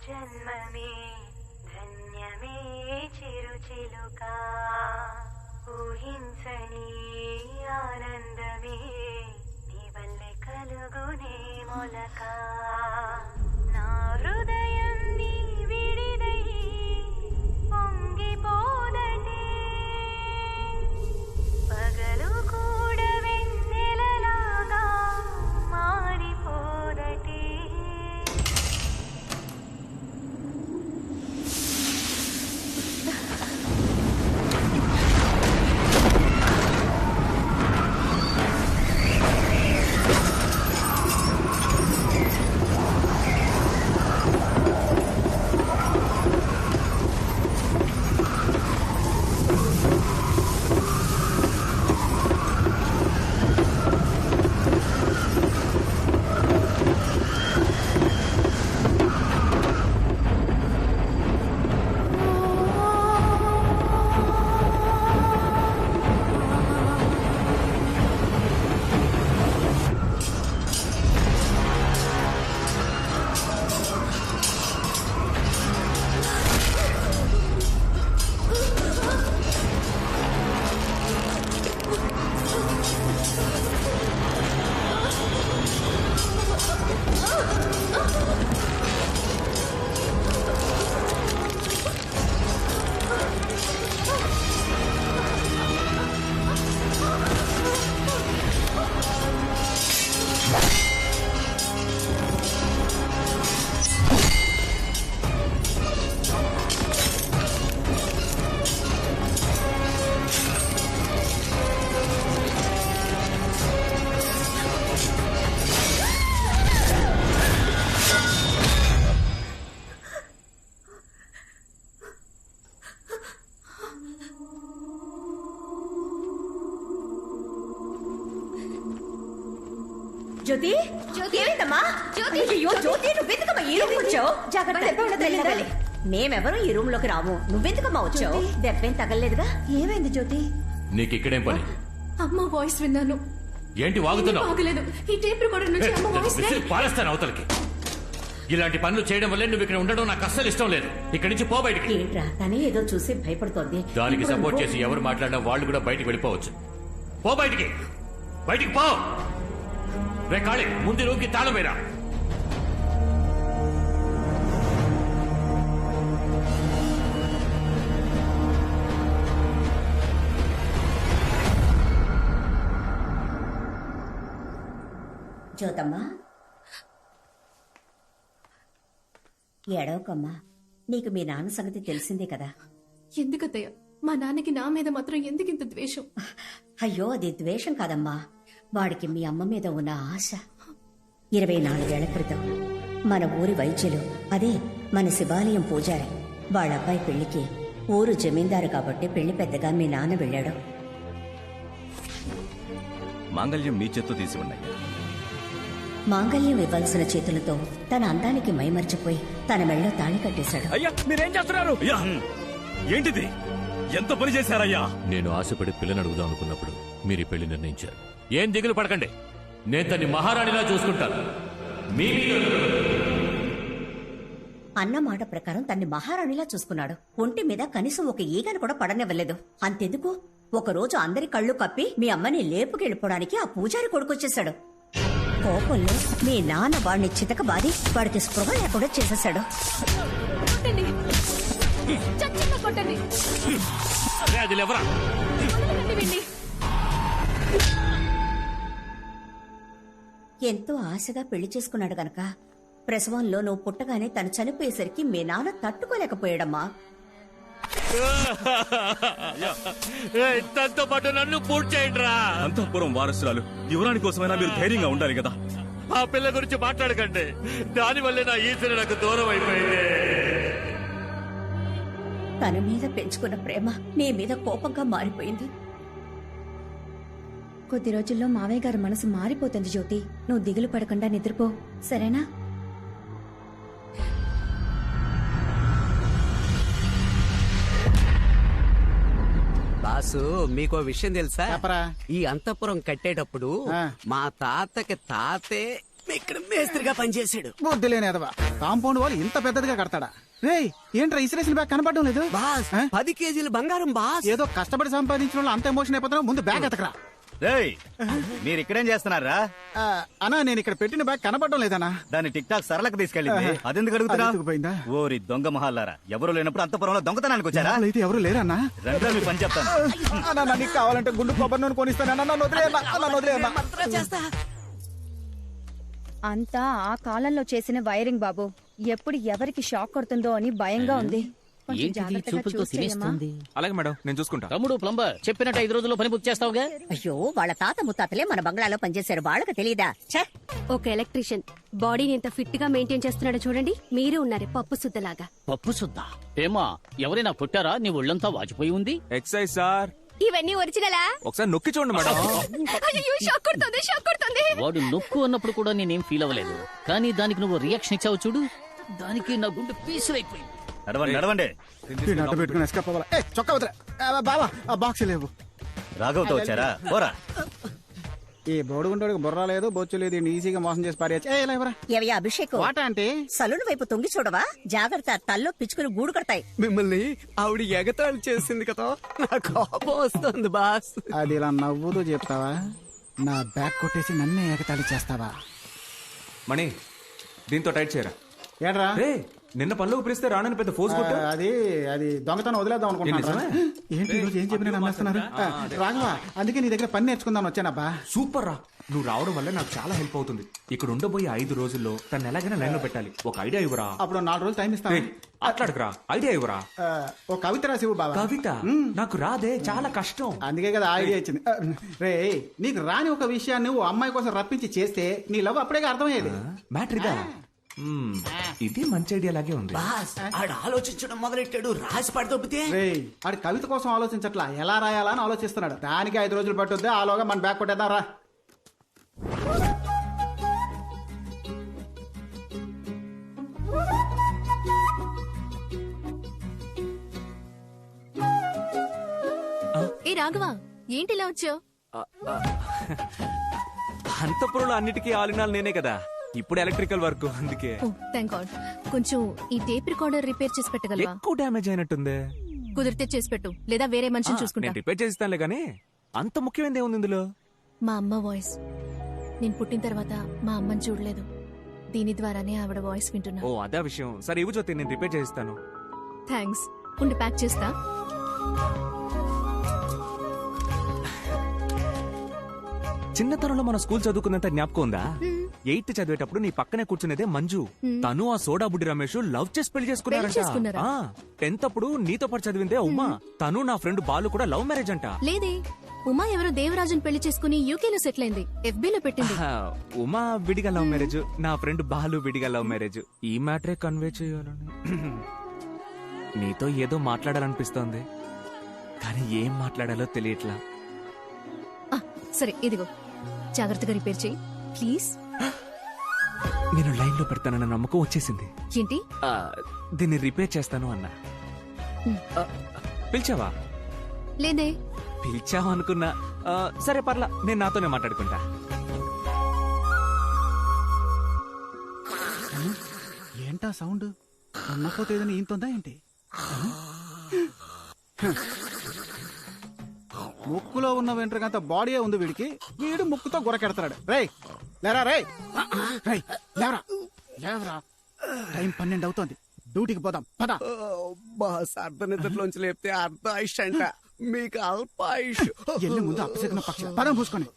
జన్మమే ధన్యమే చిరుచిలుక ఊహించని ఆనందమే నీ వల్లే కలుగునే మొలక నా హృదయం నీ విడిదై పొంగిపోదటే పగలు కూడా వెన్నెలలాగా మారిపోదటే జ్యోతి ఏమైందమ్మా? అయ్యో జ్యోతి, నువ్వెందుకమ్మా ఈ రూమ్ వచ్చావు? జాగ్రత్త, మేమెవరూ ఈ రూమ్ లోకి రాము. నువ్వెందుకమ్మా వచ్చావు? దెబ్బేం తగలలేదుగా? ఏమైంది జ్యోతి? నీకు ఇక్కడేం పని? అమ్మ వాయిస్ విన్నాను. ఏంటి వాగుతున్నావు? ఆగలేదు. ఈ టేప్ రికార్డర్ నుంచి అమ్మ వాయిస్ పారేస్తాను అవతలకి. ఇలాంటి పనులు చేయడం వల్లే నువ్వు ఇక్కడ ఉండడం నాకు అస్సలు ఇష్టం లేదు. ఇక్కడి నుంచి పో బయటికి. ఏంట్రా తనే ఏదో చూసి భయపడుతోంది. దానికి సపోర్ట్ చేసి ఎవరు మాట్లాడినా వాళ్ళు కూడా బయటికి వెళ్ళిపోవచ్చు. పో బయటికి, బయటికి పో. రే కాళీ, ముందు రూమ్కి తాళం వేరా. జ్యోతమ్మా, ఏడవకమ్మా. నీకు మీ నాన్న సంగతి తెలిసిందే కదా. ఎందుకత్తయ్య, మా నాన్నకి నా మీద మాత్రం ఎందుకింత ద్వేషం? అయ్యో, అది ద్వేషం కాదమ్మా. వాడికి మీ అమ్మ మీద ఉన్న ఆశ. 24 ఏళ్ల క్రితం మన ఊరి వైద్యులు, అదే మన శివాలయం పూజారి, వాళ్ళ అబ్బాయి పెళ్లికి ఊరు జమీందారు కాబట్టి పెళ్లి పెద్దగా మీ నాన్న వెళ్ళాడు. మాంగళ్యం మీ చేత్తో తీసి ఉన్నాయి. మాంగళ్యం ఇవ్వాల్సిన చేతులతో తన అందానికి మైమర్చిపోయి తన మెళ్ళో తాళి కట్టేశాడు. అయ్యా, మీరేం చేస్తున్నారు? అయ్యా, ఏంటిది? ఎంత పని చేశారయ్యా? నేను ఆశపడి పిల్లని అడుగుదాం అనుకున్నప్పుడు మీరు ఈ పెళ్లి నిర్ణయించారు. ఏం దిగులు పడకండి, నేను తన్ని మహారాణిలా చూసుకుంటాను. అన్న మాట ప్రకారం తన్ని మహారాణిలా చూసుకున్నాడు. ఒంటి మీద కనీసం ఒక ఈగను కూడా పడనివ్వలేదు. అంతెందుకు, ఒకరోజు అందరి కళ్ళు కప్పి మీ అమ్మని లేపుకెళ్ళిపోవడానికి ఆ పూజారి కొడుకొచ్చేశాడు. కోపంలో మీ నాన్న వాడిని చితకబాది వాడికి స్పృహ లేకుండా చేసేశాడు. అది లేవరా. ఎంతో ఆశగా పెళ్లి చేసుకున్నాడు గనక ప్రసవంలో నువ్వు పుట్టగానే తను చనిపోయేసరికి మీ నాన్న తట్టుకోలేకపోయాడమ్మా. తనతో పాటు నన్ను పూర్తి చేయండి రా. అంతఃపురం వారసురాలు యువరాణి కోసమైనా మీరు ధైర్యంగా ఉండాలి కదా. ఆ పిల్ల గురించి మాట్లాడకండి, దానివల్లే నా ఈశ్వరు నాకు దూరం అయిపోయింది. తన మీద పెంచుకున్న ప్రేమ నీ మీద కోపంగా మారిపోయింది. కొద్ది రోజుల్లో మావయ్య గారి మనసు మారిపోతుంది జ్యోతి. నువ్వు దిగులు పడకుండా నిద్రపో, సరేనా? బాసు, మీకో విషయం తెలుసా? ఈ అంతఃపురం కట్టేటప్పుడు మా తాతకి తాతే ఇక్కడ మేస్త్రిగా పనిచేశాడు. బుద్ధి లేనేదవా, కాంపౌండ్ వాళ్ళు ఇంత పెద్దదిగా కడతాడా? రేయ్, ఏంట్రా ఇసిరేసిన బ్యాగ్ కనపడడం లేదు? బాస్ 10 కేజీల బంగారం బాస్. ఏదో కష్టపడి సంపాదించిన వాళ్ళు అంత ఎమోషన్ అయిపోతున్నా, ముందు బ్యాగ్ ఎతకరా. రేయ్, మీరు ఇక్కడేం చేస్తున్నారా? అన్నా, నేను ఇక్కడ పెట్టిన బ్యాగ్ కనపడడం లేదన్నా. దాన్ని టిక్ టాక్ సరళకు తీసుకెళ్ళింది. అదెందుకు అడుగుతున్నా? పోయిందా? ఓరి దొంగ మహాలారా, ఎవరు లేనప్పుడు అంతపురంలో దొంగతనానికి వచ్చారా? అయితే ఎవరు లేరన్నా. రండి, మీ పని చెప్తాను. అన్నా, నీకు కావాలంటే గుండు కొబ్బరి నూనె కొనిస్తానన్నా. నన్ను వదిలేయన్నా. అంతా ఆ కాలంలో చేసిన వైరింగ్ బాబు. ఎప్పుడు ఎవరికి షాక్ కొడుతుందో అని భయంగా ఉంది. కొంచెం జాగ్రత్తగా చూసి చేయమ్మా. అలాగే మేడం, నేను చూసుకుంటా. తమ్ముడు ప్లంబర్ చెప్పినట్టు 5 రోజుల్లో పని పూర్తి చేస్తావుగా? అయ్యో, వాళ్ళ తాత ముత్తాతలే మన బంగ్లాలో పనిచేశారు, వాళ్ళకి తెలియదా? ఒక ఎలక్ట్రీషియన్ బాడీని ఎంత ఫిట్ గా మెయింటైన్ చేస్తున్నాడో చూడండి. మీరు ఉన్నారు పప్పు సుద్దలాగా. పప్పు సుద్దా? ఏమా, ఎవరైనా కొట్టారా? నీ ఒళ్ళంతా వాచిపోయి ఉంది. Excise sir. ఇవన్నీ ఒరిజినలా? ఒకసారి నొక్కి చూడండి మేడం. షాక్ కొడుతుంది, షాక్ కొడుతుంది. వాడు నొక్కు అన్నప్పుడు కూడా నేనేం ఫీల్ అవ్వలేదు, కానీ దానికి నువ్వు రియాక్షన్ ఇచ్చావు చూడు, దానికి నా గుండె పీసులైపోయింది. నడవండి. పెట్టుకుని ఎస్కేప్ అవ్వాలా? చొక్కా వదిలే బావా, ఆ బాక్స్ లేవు. రాఘవతో వచ్చారా? పోరా. ఈ బోడుగుంటోడికి బుర్ర లేదు, బొచ్చు లేదు, ఈజీగా మోసం చేసి పారేయచ్చు. ఏవయ్యా అభిషేక్, వాట అంటే సలూన్ వైపు తొంగి చూడవా? జాగ్రత్త, తల్లో పిచ్చుకుని గూడు కడతాయి. మిమ్మల్ని ఆవిడ ఎగతాళి చేసింది కదా, నా కోపం వస్తుంది బాస్. అది ఇలా నవ్వుతూ చెప్తావా? నా బ్యాగ్ కొట్టేసి నన్నే ఎగతాళి చేస్తావా? మణి, దీంతో టైట్ చేయరా. ఏడ్రా, నిన్న పనులు పిలిస్తే రానని పెద్ద ఫోర్స్ కొట్టు. అది దొంగతనం వదిలేద్దాం అనుకుంటున్నా. ఏంటి ఈరోజు ఏం చెప్పినా నమ్మేస్తున్నారు? రాఘవా, అందుకే నీ దగ్గర పని నేర్చుకుందాం వచ్చానబ్బా. సూపర్ రా, నువ్వు రావడం వల్ల నాకు చాలా హెల్ప్ అవుతుంది. ఇక్కడ ఉండబోయే 5 రోజుల్లో తను ఎలాగైనా లైన్ లో పెట్టాలి. ఒక ఐడియా ఇవ్వరా? అప్పుడు 4 రోజులు టైం ఇస్తాను. అట్లాడకురా, ఐడియా ఇవ్వరా. ఒక కవిత రాసివు బాబా. కవిత? నాకు రాదే, చాలా కష్టం. అందుకే కదా ఐడియా ఇచ్చింది. రే, నీకు రాని ఒక విషయాన్ని నువ్వు అమ్మాయి కోసం రప్పించి చేస్తే నీ లవ్ అప్పుడే అర్థమయ్యేది. మ్యాటర్ ఇదా? ఇది మంచి ఐడియా లాగే ఉంది. ఆలోచించడం మొదలెట్టాడు, రాసి పడదొబ్బితే. ఆడు కవిత కోసం ఆలోచించట్లా, ఎలా రాయాలా అని ఆలోచిస్తున్నాడు. దానికి 5 రోజులు పట్టుద్ది. ఆలోగా మన బ్యాగ్ కొట్టేద్దాం రా. ఏ రాఘవా, ఏంటిలా వచ్చావు? అంతపురంలో అన్నిటికీ ఆలినాలు నేనే కదా, ఇప్పుడు ఎలక్ట్రికల్ వర్క్, అందుకే. Thank God. కొంచెం ఈ టేప్ రికార్డర్ రిపేర్ చేసి పెట్టగలవా? ఎక్కువ డ్యామేజ్ అయినట్టుంది. కుదిరితే చేసి పెట్టు, లేదా వేరే మనిషిని చూసుకుంటా. నేను రిపేర్ చేస్తానులే, కానీ అంత ముఖ్యమైనది ఏముంది ఇందులో? మా అమ్మ వాయిస్. నేను పుట్టిన తర్వాత మా అమ్మని చూడలేదు, దీని ద్వారానే ఆవిడ వాయిస్ వింటున్నా. ఓ, అదా విషయం. సరే ఇవ్వు జ్యోతి, నేను రిపేర్ చేస్తాను. థ్యాంక్స్. ఉండి ప్యాక్ చేస్తా. చిన్నతనంలో మన స్కూల్ చదువుకున్నంత జ్ఞాపకం ఉందా? 8th చదివేటప్పుడు నీ పక్కనే కూర్చునేదే మంజు. తను ఆ సోడా బుడ్డి రమేష్ లవ్ చేసి పెళ్లి చేసుకున్నారంట. 10th అప్పుడు నీతో పాటు చదివిందే ఉమా, తను నా ఫ్రెండ్ బాలు కూడా లవ్ మ్యారేజ్ అంట. లేదే, ఉమా ఎవరో దేవరాజుని పెళ్లి చేసుకుని యూకేలో సెటిల్ అయింది, FB లో పెట్టింది. ఉమా విడిగా లవ్ మ్యారేజ్, నా ఫ్రెండ్ బాలు విడిగా లవ్ మ్యారేజ్. ఈ మ్యాటరే కన్వే చేయాలని నీతో ఏదో మాట్లాడాలనిపిస్తోంది, కానీ ఏం మాట్లాడాలో తెలియట్లా. సరే ఇదిగో, జాగ్రత్తగా రిపేర్ చేయి ప్లీజ్. నేను లైన్ లో పెడతానన్న నమ్మకం వచ్చేసింది. ఏంటి? దీన్ని రిపేర్ చేస్తాను అన్నా. పిలిచావా? లేదే. పిలిచావా అనుకున్నా. సరే పర్లా, నేను నాతోనే మాట్లాడుకుంటా. ఏంటా సౌండ్? అన్నపోతే ఏదైనా ఈంతుందా ఏంటి? ముక్కులో ఉన్న వెంట్రుకంత బాడీయే ఉంది వీడికి, వీడు ముక్కుతో గురకెడతాడు. రేయ్ లేరా, రేయ్ లేవరా, లేవరా. టైం 12 అవుతోంది, డ్యూటీకి పోదాం పద. బాస్ అర్ధనిద్రలోంచి లేపితే అర్ధ ఆయుష్ అంట, మీకు అల్ప ఆయుష్. ఎల్లి ముందు అపశకున పక్షి, పదం పూసుకొని.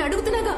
అడుగుతున్నాగా